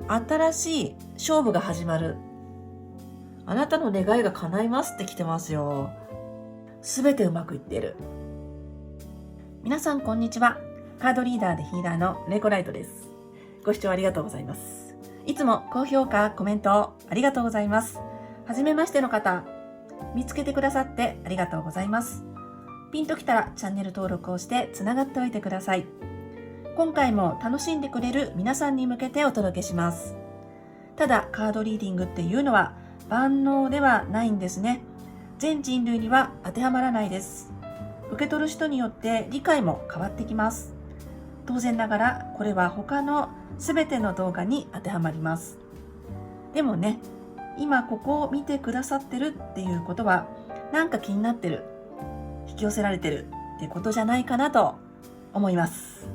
新しい勝負が始まる。あなたの願いが叶いますって来てますよ。すべてうまくいっている。皆さんこんにちは。カードリーダーでヒーラーのレコライトです。ご視聴ありがとうございます。いつも高評価、コメントありがとうございます。はじめましての方、見つけてくださってありがとうございます。ピンときたらチャンネル登録をしてつながっておいてください。今回も楽しんでくれる皆さんに向けてお届けします。ただカードリーディングっていうのは万能ではないんですね。全人類には当てはまらないです。受け取る人によって理解も変わってきます。当然ながらこれは他の全ての動画に当てはまります。でもね、今ここを見てくださってるっていうことはなんか気になってる、引き寄せられてるってことじゃないかなと思います。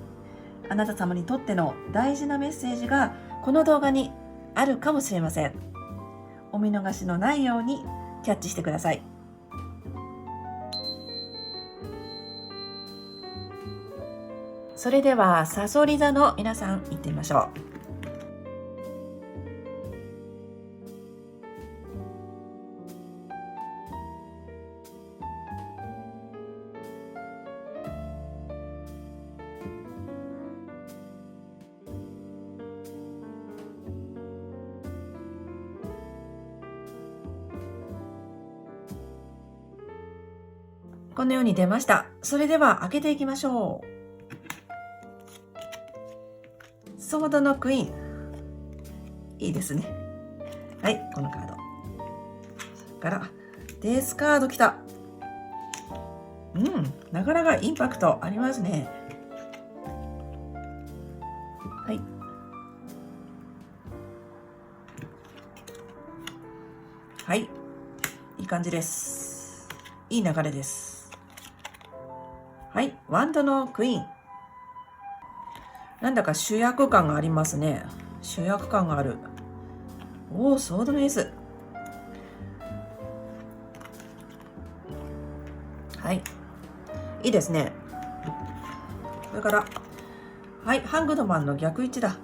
あなた様にとっての大事なメッセージがこの動画にあるかもしれません。お見逃しのないようにキャッチしてください。それではさそり座の皆さん行ってみましょう。このように出ました。それでは開けていきましょう。ソードのクイーン。いいですね。はい、このカード。それからデースカード来た。なかなかインパクトありますね。はい。はい。いい感じです。いい流れです。はい。ワンドのクイーン。なんだか主役感がありますね。主役感がある。おー、ソードのエース。はい。いいですね。それから、はい。ハングドマンの逆位置だ。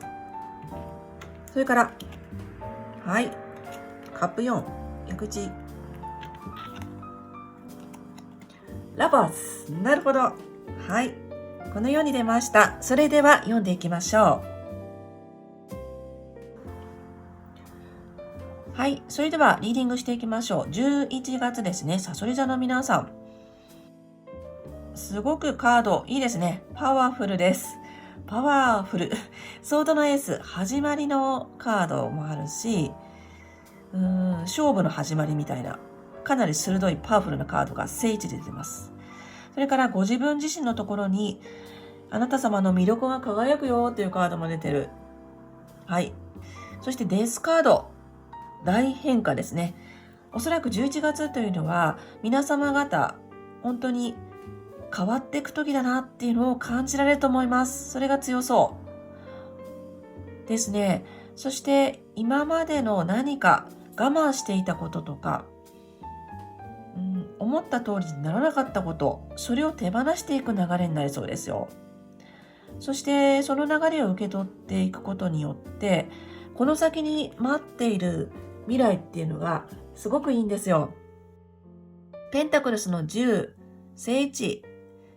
それから、はい。カップ4、逆位置。ラバーズ。なるほど。はい。このように出ました。それでは読んでいきましょう。はい。それではリーディングしていきましょう。11月ですね。さそり座の皆さん。すごくカードいいですね。パワフルです。パワフル。ソードのエース、始まりのカードもあるし、勝負の始まりみたいな、かなり鋭いパワフルなカードが正位置で出てます。それからご自分自身のところに、あなた様の魅力が輝くよっていうカードも出てる。はい。そしてデースカード、大変化ですね。おそらく11月というのは、皆様方、本当に変わっていく時だなっていうのを感じられると思います。それが強そうですね。そして今までの何か我慢していたこととか、思った通りにならなかったこと、それを手放していく流れになりそうですよ。そしてその流れを受け取っていくことによって、この先に待っている未来っていうのがすごくいいんですよ。ペンタクルスの10、正位置。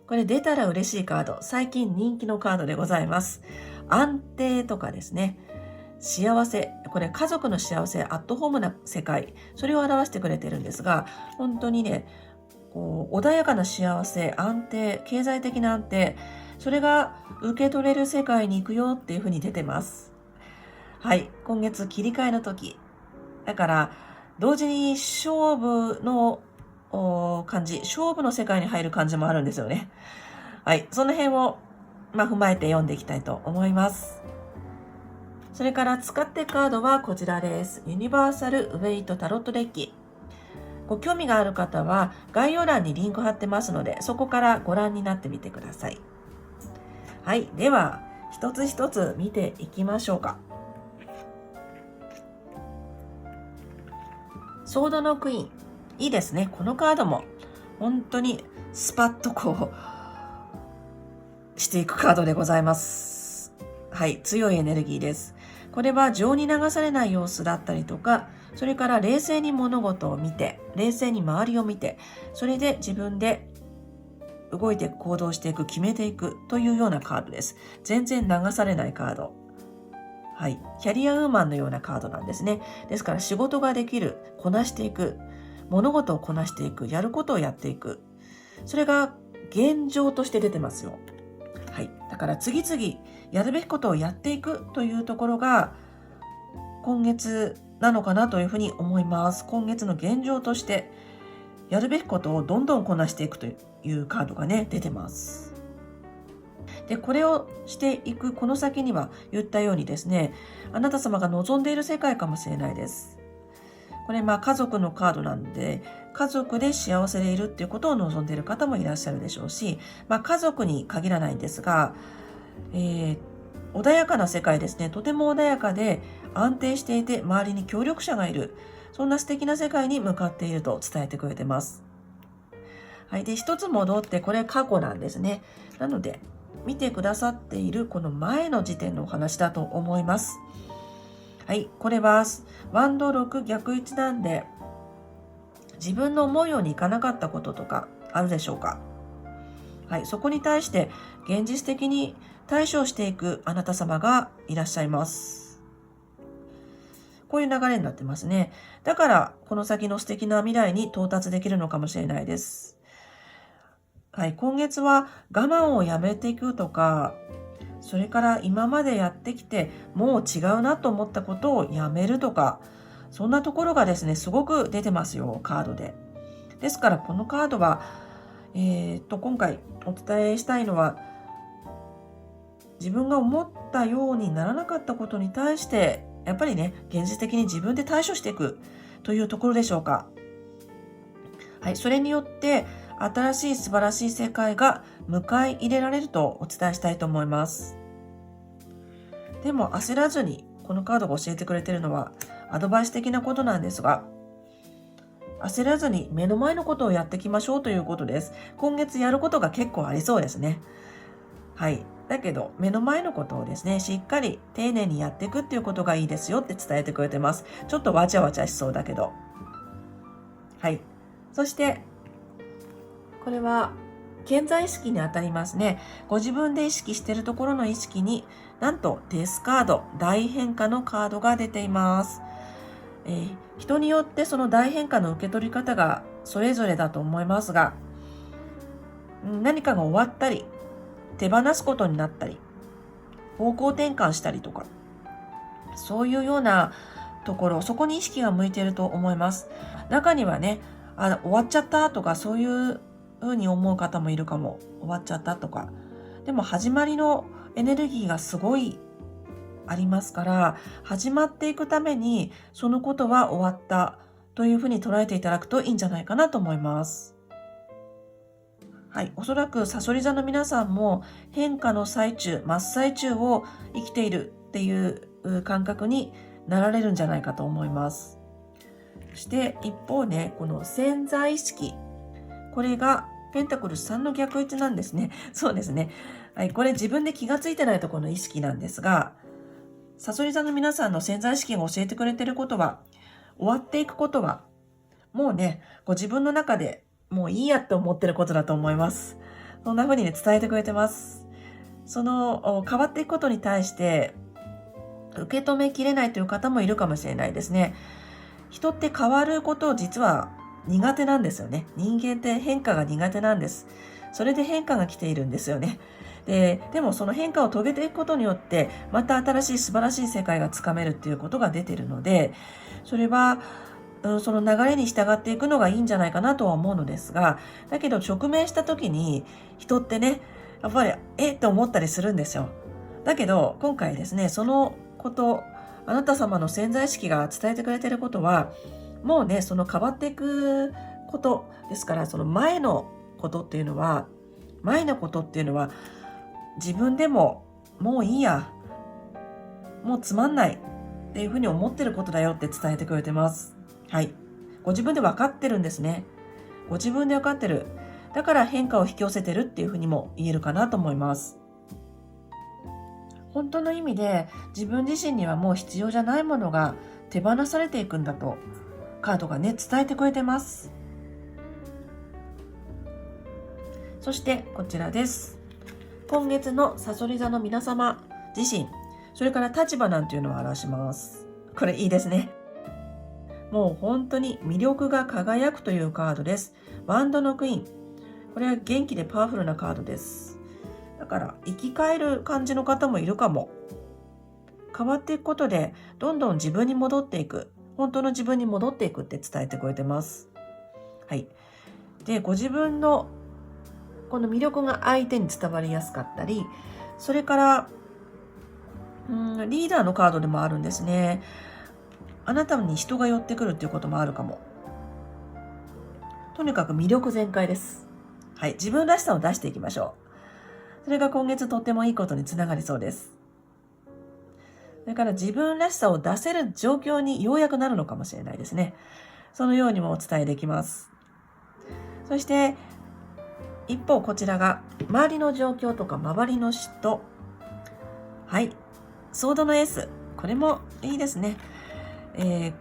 これ出たら嬉しいカード。最近人気のカードでございます。安定とかですね。幸せ。これ家族の幸せ、アットホームな世界。それを表してくれてるんですが、本当にね、穏やかな幸せ、安定、経済的な安定。それが受け取れる世界に行くよっていうふうに出てます。はい。今月切り替えの時。だから、同時に勝負の感じ、勝負の世界に入る感じもあるんですよね。はい。その辺を、踏まえて読んでいきたいと思います。それから使ってカードはこちらです。ユニバーサルウェイトタロットデッキ。ご興味がある方は概要欄にリンク貼ってますので、そこからご覧になってみてください。はい。では、一つ一つ見ていきましょうか。ソードのクイーン。いいですね。このカードも本当にスパッとしていくカードでございます。はい。強いエネルギーです。これは情に流されない様子だったりとか、それから冷静に物事を見て、冷静に周りを見て、それで自分で動いて行動していく、決めていくというようなカードです。全然流されないカード。はい。キャリアウーマンのようなカードなんですね。ですから仕事ができる、こなしていく、物事をこなしていく、やることをやっていく。それが現状として出てますよ。はい。だから次々やるべきことをやっていくというところが今月なのかなというふうに思います。今月の現状としてやるべきことをどんどんこなしていくというカードがね、出てます。で、これをしていくこの先には言ったようにですね、あなた様が望んでいる世界かもしれないです。これ家族のカードなんで、家族で幸せでいるっていうことを望んでいる方もいらっしゃるでしょうし、家族に限らないんですが、穏やかな世界ですね。とても穏やかで安定していて周りに協力者がいる。そんな素敵な世界に向かっていると伝えてくれてます。はい。で、一つ戻ってこれ過去なんですね。なので、見てくださっているこの前の時点のお話だと思います。はい。これはワンド6逆位置なんで、自分の思うようにいかなかったこととかあるでしょうか。はい。そこに対して現実的に対処していくあなた様がいらっしゃいます。こういう流れになってますね。だからこの先の素敵な未来に到達できるのかもしれないです。はい。今月は我慢をやめていくとか、それから今までやってきてもう違うなと思ったことをやめるとか、そんなところがですね、すごく出てますよ、カードで。ですからこのカードは、今回お伝えしたいのは、自分が思ったようにならなかったことに対して、やっぱりね、現実的に自分で対処していくというところでしょうか。はい、それによって新しい素晴らしい世界が迎え入れられるとお伝えしたいと思います。でも焦らずに、このカードが教えてくれているのはアドバイス的なことなんですが、焦らずに目の前のことをやっていきましょうということです。今月やることが結構ありそうですね。はい。だけど、目の前のことをですね、しっかり丁寧にやっていくっていうことがいいですよって伝えてくれてます。ちょっとわちゃわちゃしそうだけど。はい。そして、これは、潜在意識にあたりますね。ご自分で意識しているところの意識に、なんとデスカード、大変化のカードが出ています。人によってその大変化の受け取り方がそれぞれだと思いますが、何かが終わったり、手放すことになったり、方向転換したりとか、そういうようなところ、そこに意識が向いていると思います。中にはね、終わっちゃったとか、そういうふうに思う方もいるかも。終わっちゃったとか。でも始まりのエネルギーがすごいありますから、始まっていくために、そのことは終わったというふうに捉えていただくといいんじゃないかなと思います。はい。おそらくサソリ座の皆さんも変化の最中、真っ最中を生きているっていう感覚になられるんじゃないかと思います。そして一方ね、この潜在意識。これがペンタクル3の逆位置なんですね。そうですね。はい。これ自分で気がついてないところの意識なんですが、サソリ座の皆さんの潜在意識が教えてくれていることは、終わっていくことは、もうね、ご自分の中でもういいやって思ってることだと思います。そんな風にね、伝えてくれてます。その変わっていくことに対して受け止めきれないという方もいるかもしれないですね。人って変わることを実は苦手なんですよね。人間って変化が苦手なんです。それで変化が来ているんですよね。でもその変化を遂げていくことによって、また新しい素晴らしい世界がつかめるっていうことが出ているので、それはその流れに従っていくのがいいんじゃないかなとは思うのですが、だけど直面した時に人ってね、やっぱりって思ったりするんですよ。だけど今回ですね、そのこと、あなた様の潜在意識が伝えてくれていることは、もうね、その変わっていくことですから、その前のことっていうのは、自分でももういいや、もうつまんないっていうふうに思ってることだよって伝えてくれてます。はい。ご自分で分かってるんですね。ご自分で分かってる。だから変化を引き寄せてるっていうふうにも言えるかなと思います。本当の意味で自分自身にはもう必要じゃないものが手放されていくんだとカードがね、伝えてくれてます。そしてこちらです。今月のさそり座の皆様自身、それから立場なんていうのを表します。これいいですね。もう本当に魅力が輝くというカードです。ワンドのクイーン。これは元気でパワフルなカードです。だから生き返る感じの方もいるかも。変わっていくことでどんどん自分に戻っていく。本当の自分に戻っていくって伝えてくれてます。はい。で、ご自分のこの魅力が相手に伝わりやすかったり、それからリーダーのカードでもあるんですね。あなたに人が寄ってくるっていうこともあるかも。とにかく魅力全開です。はい。自分らしさを出していきましょう。それが今月とってもいいことにつながりそうです。それから自分らしさを出せる状況にようやくなるのかもしれないですね。そのようにもお伝えできます。そして一方こちらが周りの状況とか周りの人。はい。ソードのエース。これもいいですね。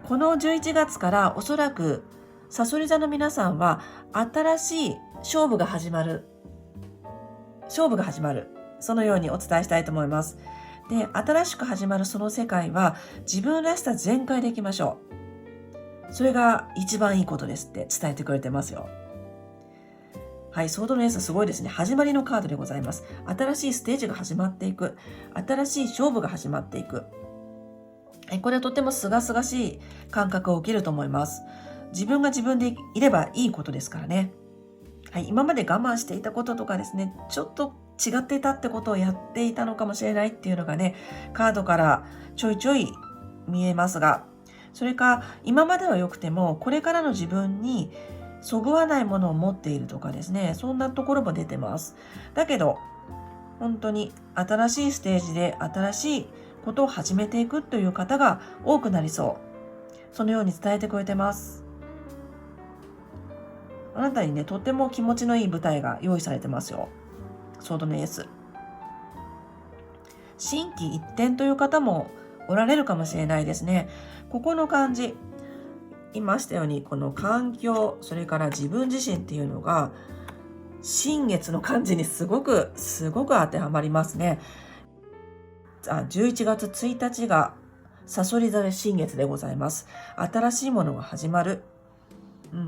この11月からおそらくさそり座の皆さんは新しい勝負が始まる。そのようにお伝えしたいと思います。で、新しく始まるその世界は自分らしさ全開でいきましょう。それが一番いいことですって伝えてくれてますよ。はい、ソードのエースすごいですね。始まりのカードでございます。新しいステージが始まっていく。新しい勝負が始まっていく。これはとても清々しい感覚を受けると思います。自分が自分でいればいいことですからね。はい、今まで我慢していたこととかですね、ちょっと違っていたってことをやっていたのかもしれないっていうのがね、カードからちょいちょい見えますが、それか今までは良くてもこれからの自分にそぐわないものを持っているとかですね、そんなところも出てます。だけど本当に新しいステージで新しいことを始めていくという方が多くなりそう。そのように伝えてくれてます。あなたにね、とっても気持ちのいい舞台が用意されてますよ。ソードのエース。心機一転という方もおられるかもしれないですね。ここの感じ。言いましたように、この環境、それから自分自身っていうのが、新月の感じにすごく当てはまりますね。11月1日がさそり座で新月でございます。新しいものが始まる。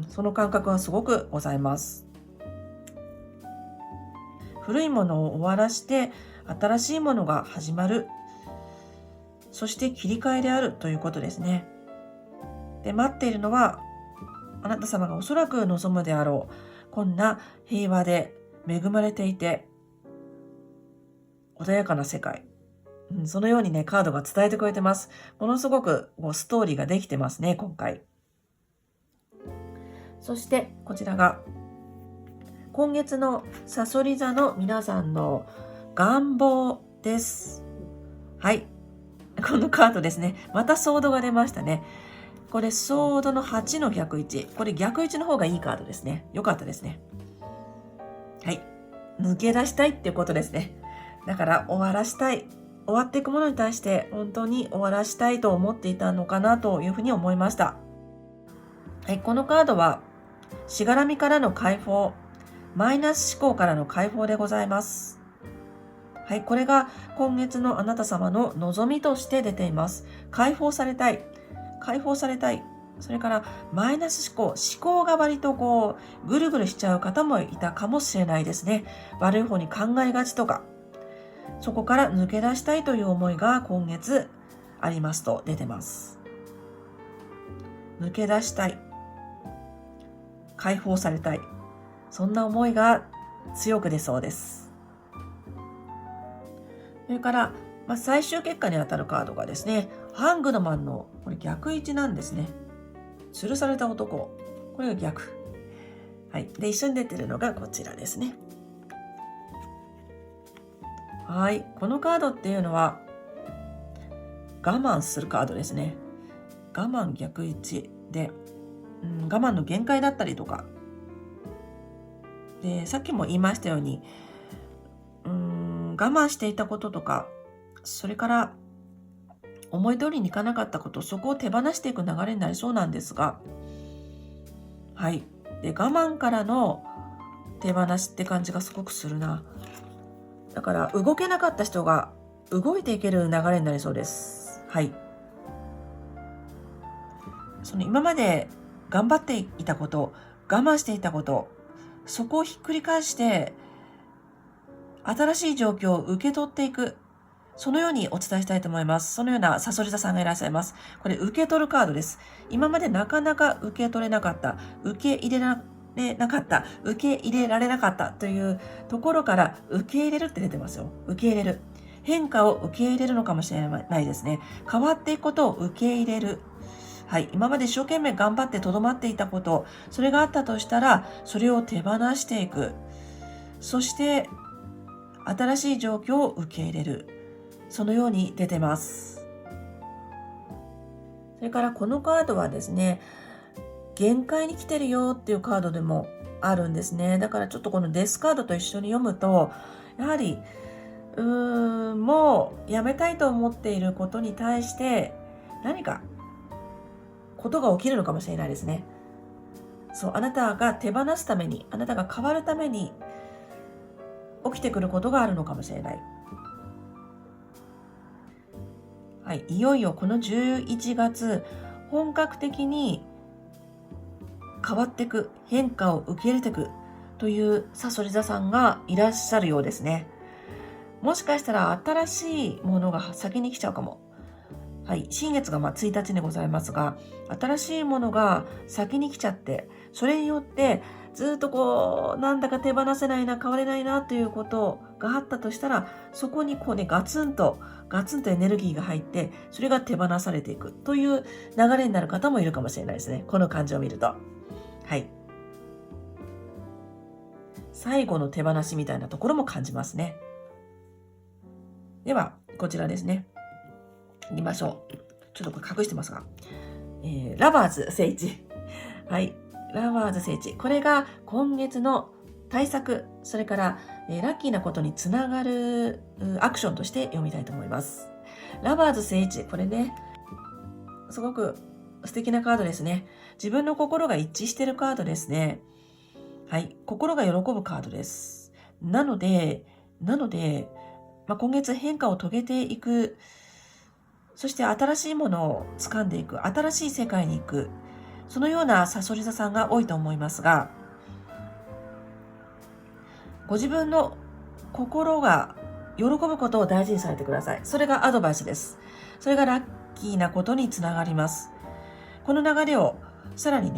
その感覚はすごくございます。古いものを終わらして新しいものが始まる。そして切り替えであるということですね。で、待っているのはあなた様がおそらく望むであろう。こんな平和で恵まれていて穏やかな世界。そのようにね、カードが伝えてくれてます。ものすごくストーリーができてますね、今回。そしてこちらが今月のさそり座の皆さんの願望です。はい。このカードですね。またソードが出ましたね。これソードの8の逆位置。これ逆位置の方がいいカードですね。よかったですね。はい。抜け出したいっていうことですね。だから終わらしたい。終わっていくものに対して本当に終わらしたいと思っていたのかなというふうに思いました。はい。このカードはしがらみからの解放。マイナス思考からの解放でございます。はい、これが今月のあなた様の望みとして出ています。解放されたい。解放されたい。それからマイナス思考が割とぐるぐるしちゃう方もいたかもしれないですね。悪い方に考えがちとか、そこから抜け出したいという思いが今月ありますと出てます。抜け出したい。解放されたい。そんな思いが強く出そうです。それから、最終結果に当たるカードがですね、ハングドマンのこれ逆位置なんですね。吊るされた男。これが逆。はい。で、一緒に出てるのがこちらですね。はい。このカードっていうのは、我慢するカードですね。我慢逆位置で、我慢の限界だったりとか。で、さっきも言いましたように、我慢していたこととか、それから思い通りにいかなかったこと、そこを手放していく流れになりそうなんですが、はい。で、我慢からの手放しって感じがすごくするな。だから動けなかった人が動いていける流れになりそうです。はい。その今まで頑張っていたこと、我慢していたこと、そこをひっくり返して、新しい状況を受け取っていく。そのようにお伝えしたいと思います。そのようなサソリ座さんがいらっしゃいます。これ受け取るカードです。今までなかなか受け取れなかった、受け入れられなかった、受け入れられなかったというところから受け入れるって出てますよ。受け入れる。変化を受け入れるのかもしれないですね。変わっていくことを受け入れる。はい。今まで一生懸命頑張ってとどまっていたこと、それがあったとしたら、それを手放していく。そして、新しい状況を受け入れる。そのように出てます。それからこのカードはですね、限界に来てるよっていうカードでもあるんですね。だからちょっとこのデスカードと一緒に読むと、やはり、もうやめたいと思っていることに対して何かことが起きるのかもしれないですね。そう、あなたが手放すために、あなたが変わるために起きてくることがあるのかもしれない。はい、いよいよこの11月、本格的に変わっていく、変化を受け入れていくというさそり座さんがいらっしゃるようですね。もしかしたら新しいものが先に来ちゃうかも。はい、新月が1日でございますが、新しいものが先に来ちゃって、それによってずっとこう、なんだか手放せないな、変われないなということがあったとしたら、そこにこうね、ガツンとエネルギーが入って、それが手放されていくという流れになる方もいるかもしれないですね。この感じを見ると。はい。最後の手放しみたいなところも感じますね。では、こちらですね。行きましょう。ちょっとこれ隠してますが。ラバーズ聖地。はい。ラバーズ聖地。これが今月の対策、それから、ラッキーなことにつながるアクションとして読みたいと思います。ラバーズ聖地。これね、すごく素敵なカードですね。自分の心が一致しているカードですね。はい。心が喜ぶカードです。なので、今月変化を遂げていく、そして新しいものを掴んでいく、新しい世界に行く、そのようなさそり座さんが多いと思いますが、ご自分の心が喜ぶことを大事にされてください。それがアドバイスです。それがラッキーなことにつながります。この流れをさらに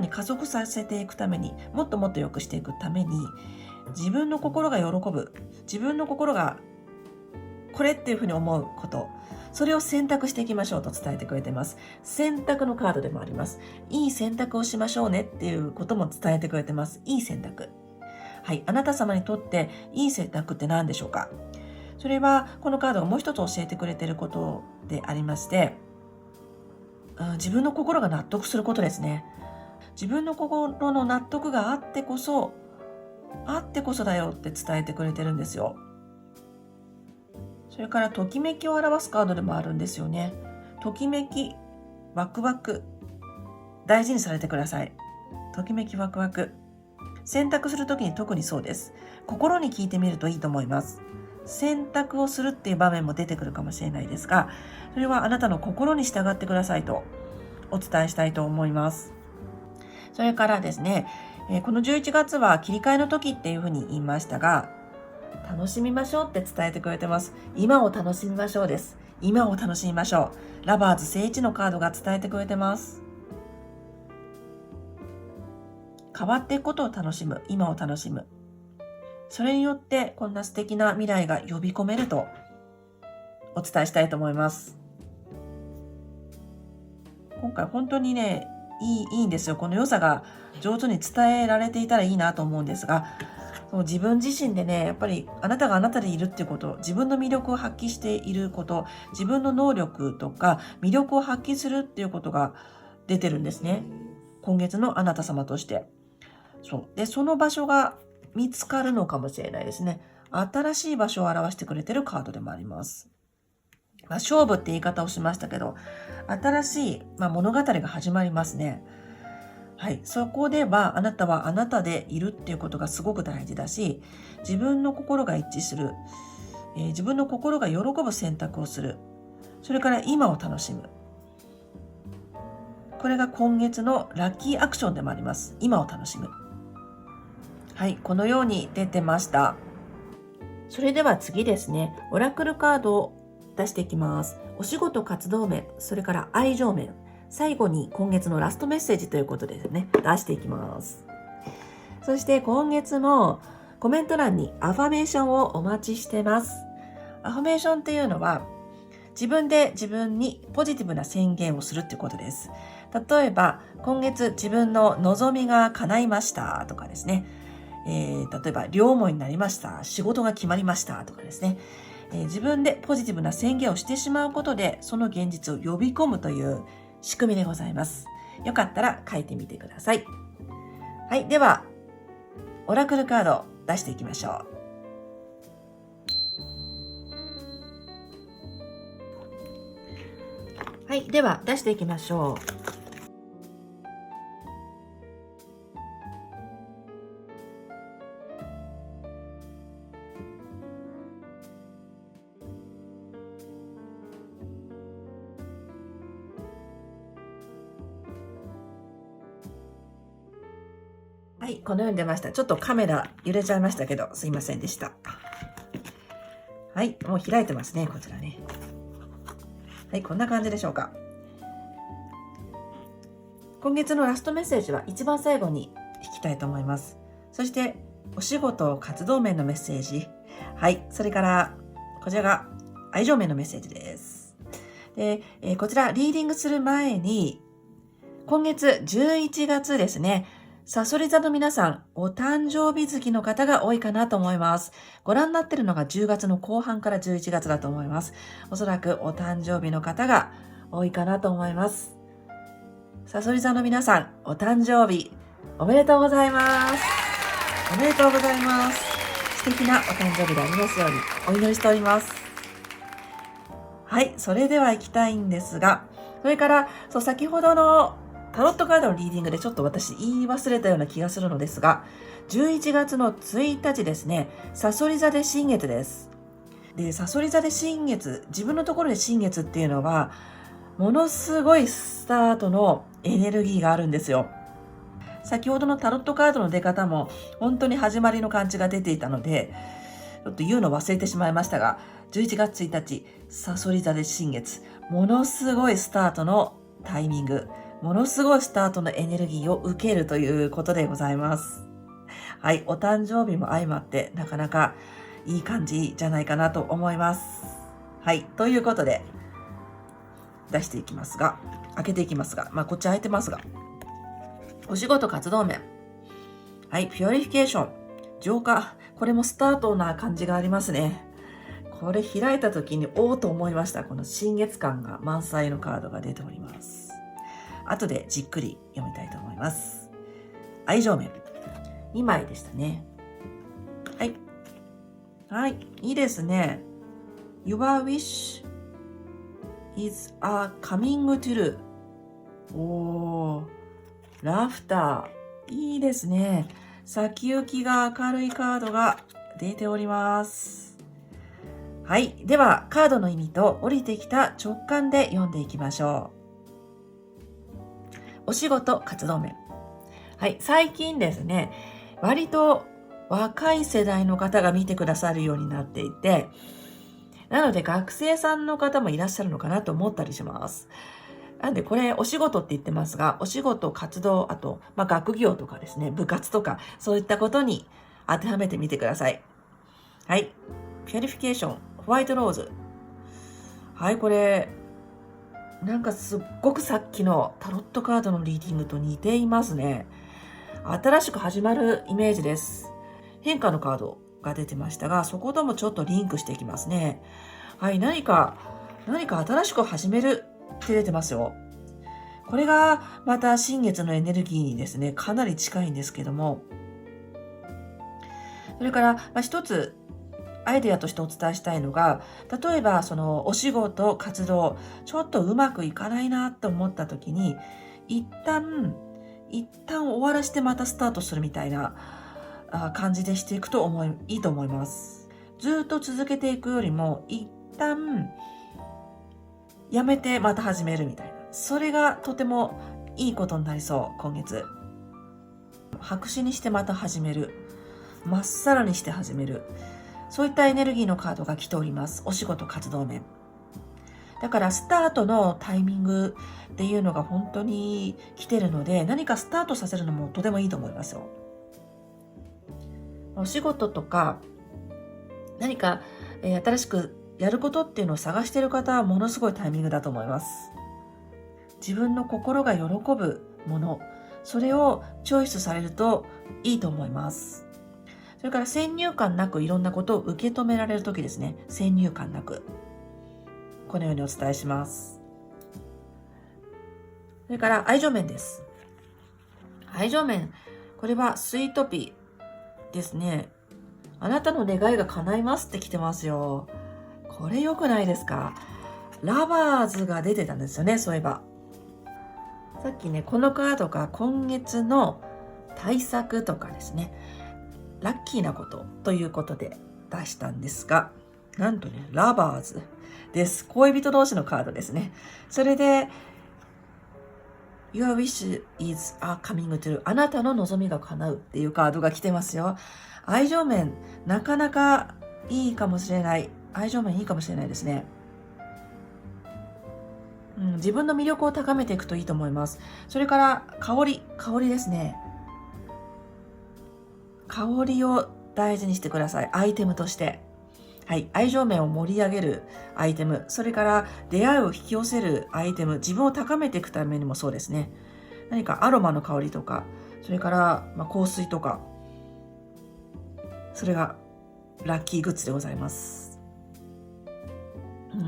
加速させていくために、もっともっと良くしていくために、自分の心が喜ぶ、自分の心がこれっていうふうに思うこと、それを選択していきましょうと伝えてくれています。選択のカードでもあります。いい選択をしましょうねっていうことも伝えてくれてます。いい選択。はい。あなた様にとっていい選択って何でしょうか？それは、このカードがもう一つ教えてくれていることでありまして、自分の心が納得することですね。自分の心の納得があってこそだよって伝えてくれてるんですよ。それからときめきを表すカードでもあるんですよね。ときめき、ワクワク、大事にされてください。ときめきワクワク。選択するときに特にそうです。心に聞いてみるといいと思います。選択をするっていう場面も出てくるかもしれないですが、それはあなたの心に従ってくださいとお伝えしたいと思います。それからですね、この11月は切り替えの時っていうふうに言いましたが、楽しみましょうって伝えてくれてます。今を楽しみましょうです。今を楽しみましょう。ラバーズ聖地のカードが伝えてくれてます。変わっていくことを楽しむ。今を楽しむ。それによってこんな素敵な未来が呼び込めるとお伝えしたいと思います。今回本当にね、いいんですよ。この良さが上手に伝えられていたらいいなと思うんですが、そう自分自身でね、やっぱりあなたがあなたでいるっていうこと、自分の魅力を発揮していること、自分の能力とか魅力を発揮するっていうことが出てるんですね。今月のあなた様として。で、その場所が見つかるのかもしれないですね。新しい場所を表してくれてるカードでもあります。勝負って言い方をしましたけど、新しい、物語が始まりますね。はい。そこでは、あなたはあなたでいるっていうことがすごく大事だし、自分の心が一致する、自分の心が喜ぶ選択をする。それから今を楽しむ。これが今月のラッキーアクションでもあります。今を楽しむ。はい。このように出てました。それでは次ですね。オラクルカードを出していきます。お仕事活動面、それから愛情面。最後に今月のラストメッセージということでね、出していきます。そして今月もコメント欄にアファメーションをお待ちしてます。アファメーションっていうのは、自分で自分にポジティブな宣言をするっていうことです。例えば、今月自分の望みが叶いましたとかですね。例えば、両思いになりました。仕事が決まりましたとかですね。自分でポジティブな宣言をしてしまうことで、その現実を呼び込むという仕組みでございます。よかったら書いてみてください。はい。では、オラクルカード出していきましょう。はい。では、出していきましょう。はい、このように出ました。ちょっとカメラ揺れちゃいましたけど、すいませんでした。はい、もう開いてますね、こちらね。はい、こんな感じでしょうか。今月のラストメッセージは一番最後に引きたいと思います。そして、お仕事、活動面のメッセージ。はい、それから、こちらが愛情面のメッセージです。で、こちら、リーディングする前に、今月11月ですね、さそり座の皆さん、お誕生日月の方が多いかなと思います。ご覧になっているのが10月の後半から11月だと思います。おそらくお誕生日の方が多いかなと思います。さそり座の皆さん、お誕生日おめでとうございます。おめでとうございます。素敵なお誕生日でありますようにお祈りしております。はい、それでは行きたいんですが、それから、先ほどのタロットカードのリーディングでちょっと私言い忘れたような気がするのですが、11月の1日ですね、さそり座で新月です。で、さそり座で新月、自分のところで新月っていうのは、ものすごいスタートのエネルギーがあるんですよ。先ほどのタロットカードの出方も本当に始まりの感じが出ていたので、ちょっと言うの忘れてしまいましたが、11月1日、さそり座で新月、ものすごいスタートのタイミング、ものすごいスタートのエネルギーを受けるということでございます。はい、お誕生日も相まってなかなかいい感じじゃないかなと思います。はい、ということで出していきますが、開けていきますが、こっち開いてますが、お仕事活動面。はい、ピュアリフィケーション。浄化。これもスタートな感じがありますね。これ開いた時におーと思いました。この新月感が満載のカードが出ております。後でじっくり読みたいと思います。愛情面。2枚でしたね。はい。はい。いいですね。Your wish is a coming true. おー。ラフター。いいですね。先行きが明るいカードが出ております。はい。では、カードの意味と降りてきた直感で読んでいきましょう。お仕事、活動面。はい。最近ですね、割と若い世代の方が見てくださるようになっていて、なので学生さんの方もいらっしゃるのかなと思ったりします。なんでこれお仕事って言ってますが、お仕事、活動、あと、学業とかですね、部活とか、そういったことに当てはめてみてください。はい。ピュアリフィケーション、ホワイトローズ。はい、これ、なんかすっごくさっきのタロットカードのリーディングと似ていますね。新しく始まるイメージです。変化のカードが出てましたが、そこともちょっとリンクしていきますね。はい、何か新しく始めるって出てますよ。これがまた新月のエネルギーにですね、かなり近いんですけども。それから、一つアイデアとしてお伝えしたいのが、例えばそのお仕事、活動、ちょっとうまくいかないなって思った時に、一旦終わらしてまたスタートするみたいな感じでしていくといいと思います。ずっと続けていくよりも、一旦やめてまた始めるみたいな。それがとてもいいことになりそう、今月。白紙にしてまた始める。まっさらにして始める。そういったエネルギーのカードが来ております。お仕事、活動面。だからスタートのタイミングっていうのが本当に来てるので、何かスタートさせるのもとてもいいと思いますよ。お仕事とか何か、新しくやることっていうのを探している方はものすごいタイミングだと思います。自分の心が喜ぶもの、それをチョイスされるといいと思います。それから先入観なくいろんなことを受け止められるときですね。先入観なく。このようにお伝えします。それから愛情面です。愛情面、これはスイートピーですね。あなたの願いが叶いますって来てますよ。これ良くないですか？ラバーズが出てたんですよね、そういえば。さっきね、このカードが今月の対策とかですね、ラッキーなことということで出したんですが、なんとね、ラバーズです。恋人同士のカードですね。それで、Your wish is coming true. あなたの望みが叶うっていうカードが来てますよ。愛情面、なかなかいいかもしれない。愛情面いいかもしれないですね。自分の魅力を高めていくといいと思います。それから香りですね。香りを大事にしてください。アイテムとして。はい。愛情面を盛り上げるアイテム。それから出会いを引き寄せるアイテム。自分を高めていくためにもそうですね。何かアロマの香りとか、それから、香水とか。それがラッキーグッズでございます。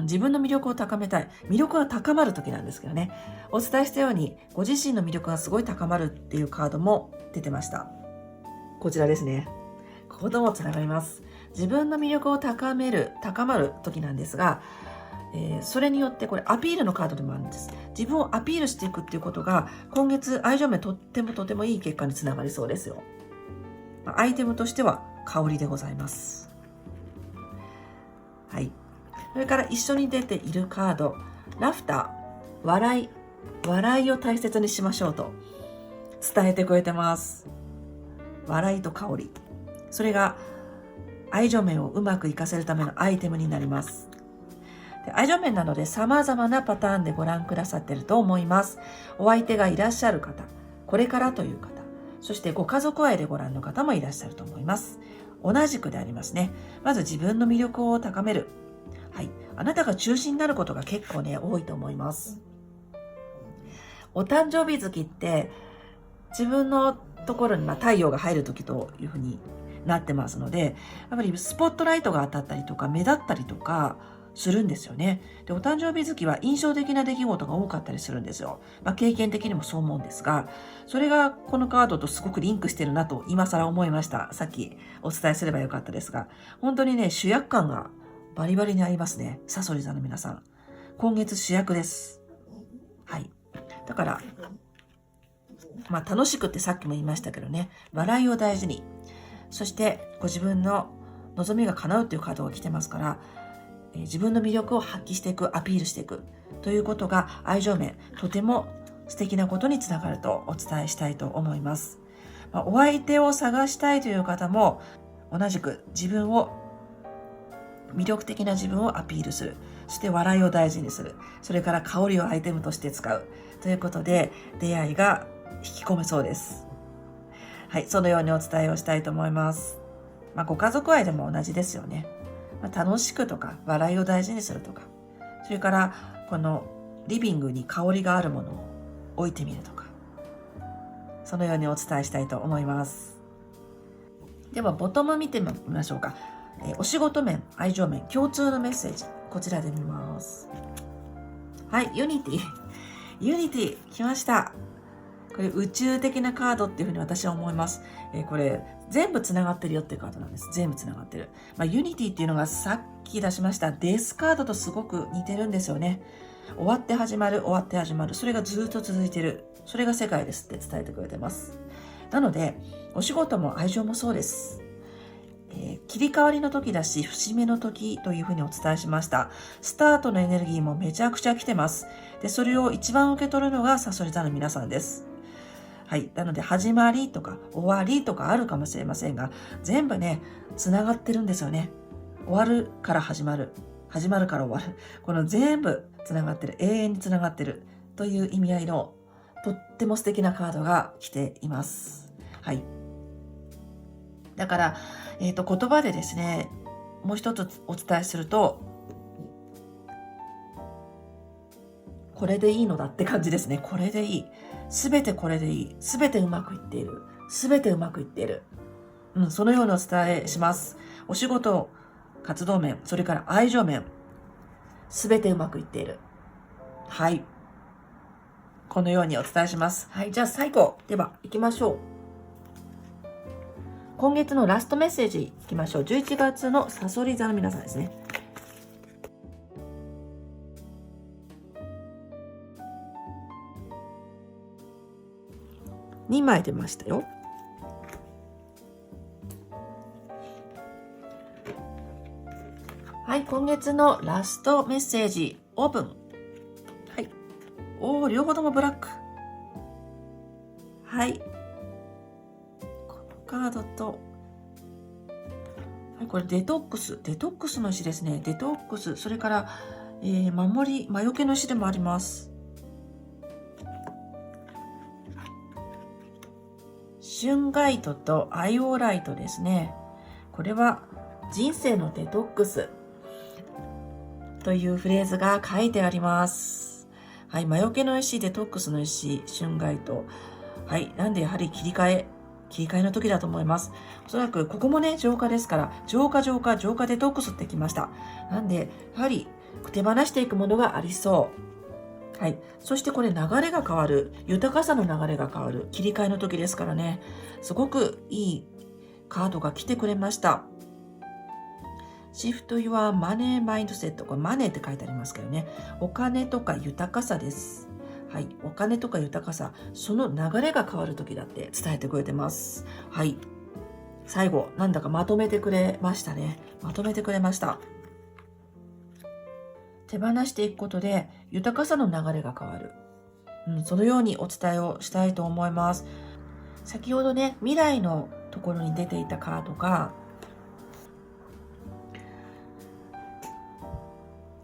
自分の魅力を高めたい。魅力が高まる時なんですけどね。お伝えしたように、ご自身の魅力がすごい高まるっていうカードも出てました。こちらですね。ここともつながります。自分の魅力を高まる時なんですが、それによってこれアピールのカードでもあるんです。自分をアピールしていくっていうことが、今月愛情面とってもいい結果につながりそうですよ。アイテムとしては香りでございます。はい。それから一緒に出ているカード、ラフター、笑いを大切にしましょうと伝えてくれてます。笑いと香り。それが愛情面をうまく活かせるためのアイテムになります。で、愛情面なので様々なパターンでご覧くださっていると思います。お相手がいらっしゃる方、これからという方、そしてご家族愛でご覧の方もいらっしゃると思います。同じくでありますね。まず自分の魅力を高める。はい。あなたが中心になることが結構ね、多いと思います。お誕生日月って自分のところに太陽が入る時というふうになってますので、やっぱりスポットライトが当たったりとか目立ったりとかするんですよね。で、お誕生日月は印象的な出来事が多かったりするんですよ。経験的にもそう思うんですが、それがこのカードとすごくリンクしてるなと今更思いました。さっきお伝えすればよかったですが、本当にね、主役感がバリバリにありますね。さそり座の皆さん。今月主役です。はい。だから、楽しくってさっきも言いましたけどね、笑いを大事に。そして、ご自分の望みが叶うというカードが来てますから、自分の魅力を発揮していく、アピールしていくということが愛情面、とても素敵なことにつながるとお伝えしたいと思います。お相手を探したいという方も、同じく魅力的な自分をアピールする。そして笑いを大事にする。それから香りをアイテムとして使う。ということで、出会いが引き込めそうです。はい、そのようにお伝えをしたいと思います。ご家族愛でも同じですよね。楽しくとか、笑いを大事にするとか、それから、このリビングに香りがあるものを置いてみるとか、そのようにお伝えしたいと思います。では、ボトム見てみましょうか。お仕事面、愛情面、共通のメッセージ。こちらで見ます。はい、ユニティ。ユニティ、来ました。これ宇宙的なカードっていうふうに私は思います。これ全部つながってるよっていうカードなんです。全部つながってる。ユニティっていうのがさっき出しましたデスカードとすごく似てるんですよね。終わって始まる、終わって始まる。それがずっと続いてる。それが世界ですって伝えてくれてます。なので、お仕事も愛情もそうです。切り替わりの時だし、節目の時というふうにお伝えしました。スタートのエネルギーもめちゃくちゃ来てます。で、それを一番受け取るのがサソリ座の皆さんです。はい。なので、始まりとか終わりとかあるかもしれませんが、全部ね、つながってるんですよね。終わるから始まる。始まるから終わる。この全部つながってる。永遠につながってる。という意味合いのとっても素敵なカードが来ています。はい。だから、言葉でですね、もう一つお伝えすると、これでいいのだって感じですね。これでいい。すべてこれでいい。すべてうまくいっている。すべてうまくいっている。そのようにお伝えします。お仕事、活動面、それから愛情面、すべてうまくいっている。はい。このようにお伝えします。はい。じゃあ最後。では、行きましょう。今月のラストメッセージいきましょう。11月のさそり座の皆さんですね。2枚出ましたよ。はい、今月のラストメッセージ、オープン。はい。両方ともブラック。はい。このカードと、はい、これデトックスの石ですね。デトックス、それから、守り、魔除けの石でもあります。春ガイトとアイオーライトですね。これは人生のデトックスというフレーズが書いてあります。はい、魔除けの石、デトックスの石、春ガイト。はい、なんでやはり切り替えの時だと思います。おそらくここもね、浄化ですから、浄化デトックスってきました。なんで、やはり手放していくものがありそう。はい。そしてこれ流れが変わる。豊かさの流れが変わる。切り替えの時ですからね。すごくいいカードが来てくれました。シフト・ユア・マネー・マインドセット。これマネーって書いてありますけどね。お金とか豊かさです。はい。お金とか豊かさ。その流れが変わる時だって伝えてくれてます。はい。最後、なんだかまとめてくれましたね。まとめてくれました。手放していくことで豊かさの流れが変わる。そのようにお伝えをしたいと思います。先ほどね、未来のところに出ていたカードが、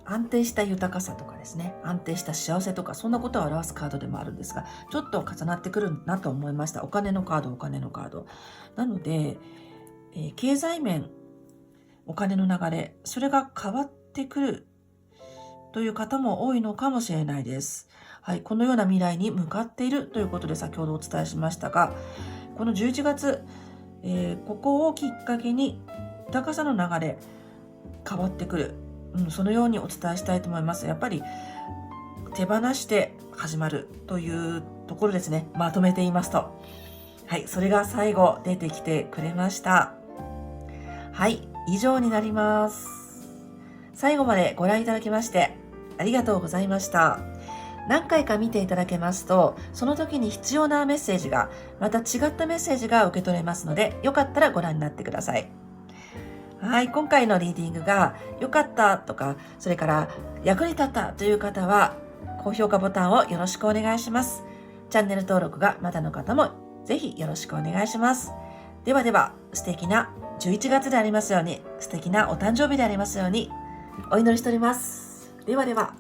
安定した豊かさとかですね、安定した幸せとか、そんなことを表すカードでもあるんですが、ちょっと重なってくるなと思いました。お金のカード。なので、経済面、お金の流れ、それが変わってくるという方も多いのかもしれないです。はい、このような未来に向かっているということで先ほどお伝えしましたが、この11月、ここをきっかけに豊かさの流れ変わってくる、そのようにお伝えしたいと思います。やっぱり手放して始まるというところですね。まとめて言いますと。はい、それが最後出てきてくれました。はい、以上になります。最後までご覧いただきましてありがとうございました。何回か見ていただけますと、その時に必要なメッセージが、また違ったメッセージが受け取れますので、よかったらご覧になってください。はい、今回のリーディングが良かったとか、それから役に立ったという方は、高評価ボタンをよろしくお願いします。チャンネル登録がまだの方もぜひよろしくお願いします。ではでは、素敵な11月でありますように、素敵なお誕生日でありますように、お祈りしております。ではでは。